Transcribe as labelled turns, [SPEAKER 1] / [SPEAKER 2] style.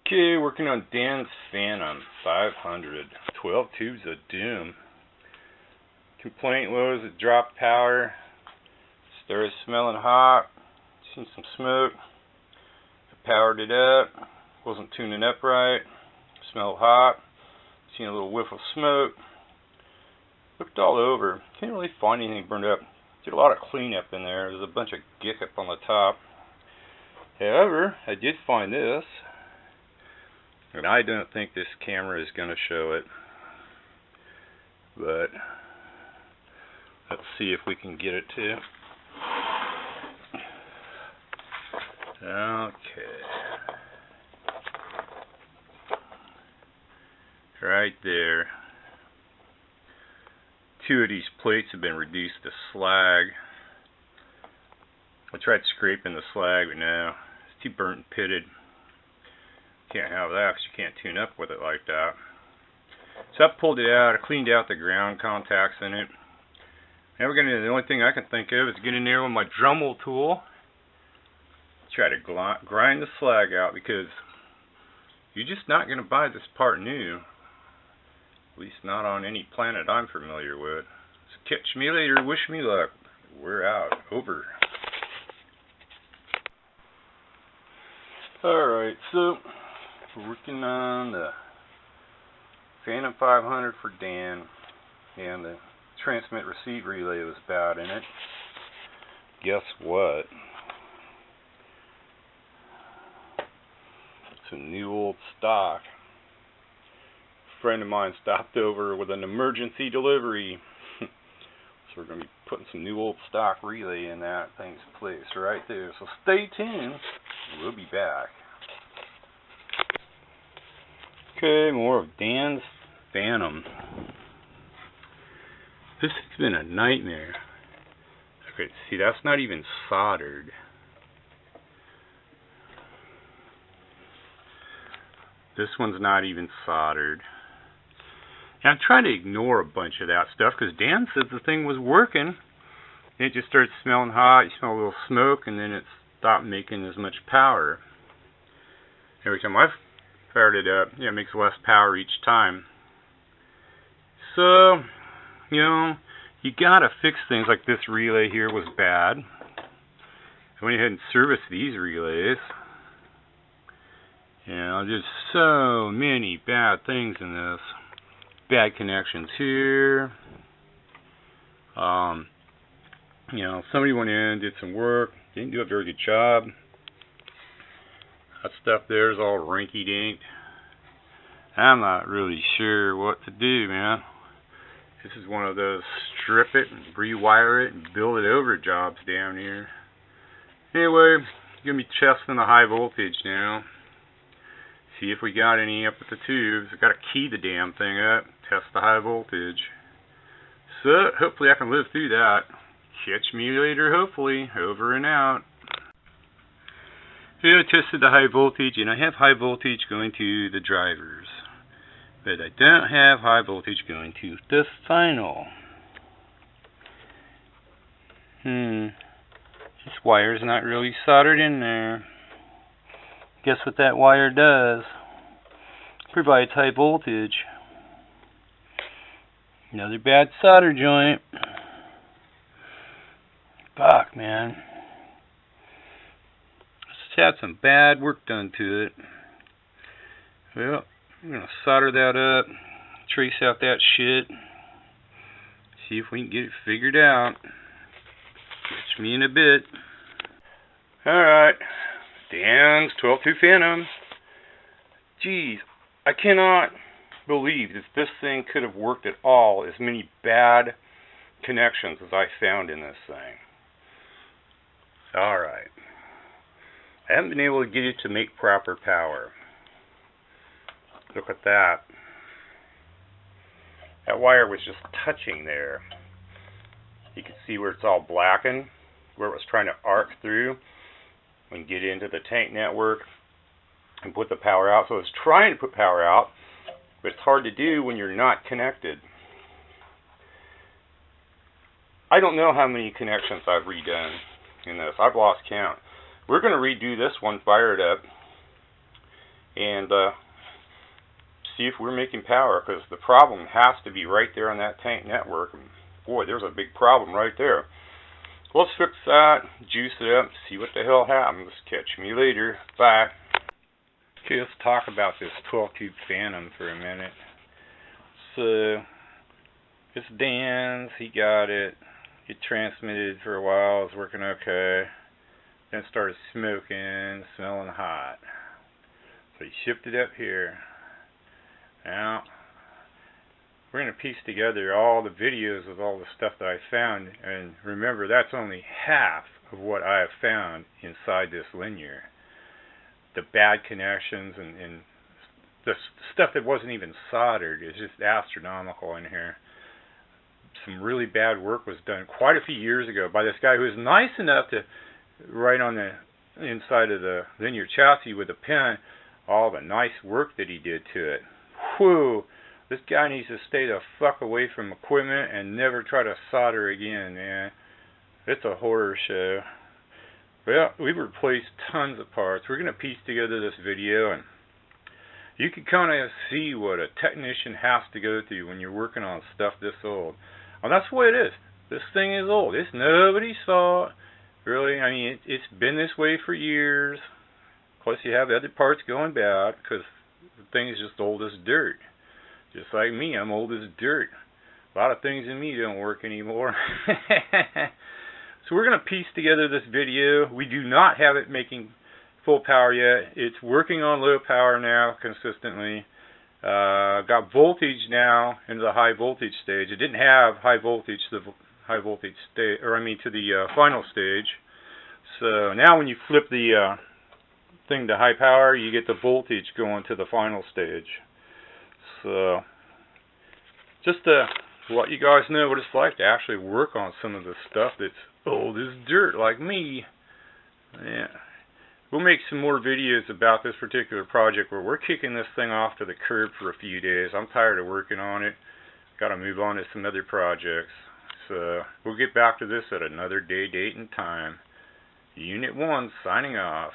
[SPEAKER 1] Okay, working on Dan's Phantom 500, 12 tubes of doom. Complaint was it dropped power, started smelling hot, seen some smoke. I powered it up, wasn't tuning up right, smelled hot, seen a little whiff of smoke. Looked all over, can't really find anything burned up. Did a lot of cleanup in there. There's a bunch of gick up on the top. However, I did find this. And I don't think this camera is going to show it, but let's see if we can get it to. Okay. Right there. Two of these plates have been reduced to slag. I tried scraping the slag, but no, it's too burnt and pitted. Can't have that because you can't tune up with it like that. So I pulled it out, I cleaned out the ground contacts in it. Now we're gonna, the only thing I can think of is get in there with my Dremel tool, try to grind the slag out, because you're just not gonna buy this part new, at least not on any planet I'm familiar with. So catch me later, wish me luck. We're out, over. Alright, so working on the Phantom 500 for Dan, and the transmit receive relay was bad in it. Guess what? Some new old stock. A friend of mine stopped over with an emergency delivery. So we're going to be putting some new old stock relay in that thing's place right there. So stay tuned. We'll be back. Okay, more of Dan's Phantom. This has been a nightmare. Okay, see, that's not even soldered. This one's not even soldered. And I'm trying to ignore a bunch of that stuff because Dan said the thing was working. And it just started smelling hot. You smell a little smoke, and then it stopped making as much power. Every time I've fired it up, yeah, it makes less power each time. So, you know, you gotta fix things. Like this relay here was bad. I went ahead and serviced these relays. You know, there's so many bad things in this. Bad connections here. You know, somebody went in, did some work, didn't do a very good job. That stuff there is all rinky-dink. I'm not really sure what to do, man. This is one of those strip it and rewire it and build it over jobs down here. Anyway, gonna be testing the high voltage now. See if we got any up at the tubes. I gotta key the damn thing up, test the high voltage. So hopefully I can live through that. Catch me later, hopefully. Over and out. Here I tested the high voltage, and I have high voltage going to the drivers, but I don't have high voltage going to the final. This wire's not really soldered in there. Guess what that wire does? Provides high voltage. Another bad solder joint. Fuck, man. Had some bad work done to it. Well, I'm gonna solder that up, trace out that shit, see if we can get it figured out. Catch me in a bit. Alright, Dan's 12-2 Phantom. Jeez, I cannot believe that this thing could have worked at all, as many bad connections as I found in this thing. Alright. I haven't been able to get it to make proper power. Look at that. That wire was just touching there. You can see where it's all blackened, where it was trying to arc through and get into the tank network and put the power out. So it's trying to put power out, but it's hard to do when you're not connected. I don't know how many connections I've redone in this. I've lost count. We're going to redo this one, fire it up, and see if we're making power, because the problem has to be right there on that tank network. And boy, there's a big problem right there. Let's fix that, juice it up, see what the hell happens. Catch me later. Bye. Okay, let's talk about this 12-tube Phantom for a minute. So, it's Dan's, he got it. It transmitted for a while, it was working okay. Then it started smoking, smelling hot. So he shipped it up here. Now, we're going to piece together all the videos of all the stuff that I found. And remember, that's only half of what I have found inside this linear. The bad connections and the stuff that wasn't even soldered is just astronomical in here. Some really bad work was done quite a few years ago by this guy who was nice enough to write on the inside of the linear chassis with a pen all the nice work that he did to it. Whew, this guy needs to stay the fuck away from equipment and never try to solder again, man. It's a horror show. Well, we've replaced tons of parts. We're going to piece together this video, and you can kind of see what a technician has to go through when you're working on stuff this old. And that's the way it is. This thing is old. It's nobody's fault. Really, I mean, it's been this way for years. Plus, you have other parts going bad because the thing is just old as dirt. Just like me, I'm old as dirt. A lot of things in me don't work anymore. So we're going to piece together this video. We do not have it making full power yet. It's working on low power now consistently. Got voltage now into the high voltage stage. It didn't have high voltage to the high voltage stage, or I mean to the final stage. So now when you flip the thing to high power, you get the voltage going to the final stage. So just to let you guys know what it's like to actually work on some of the stuff that's old as dirt like me. Yeah. We'll make some more videos about this particular project where we're kicking this thing off to the curb for a few days. I'm tired of working on it. Got to move on to some other projects. So we'll get back to this at another day, date, and time. Unit 1 signing off.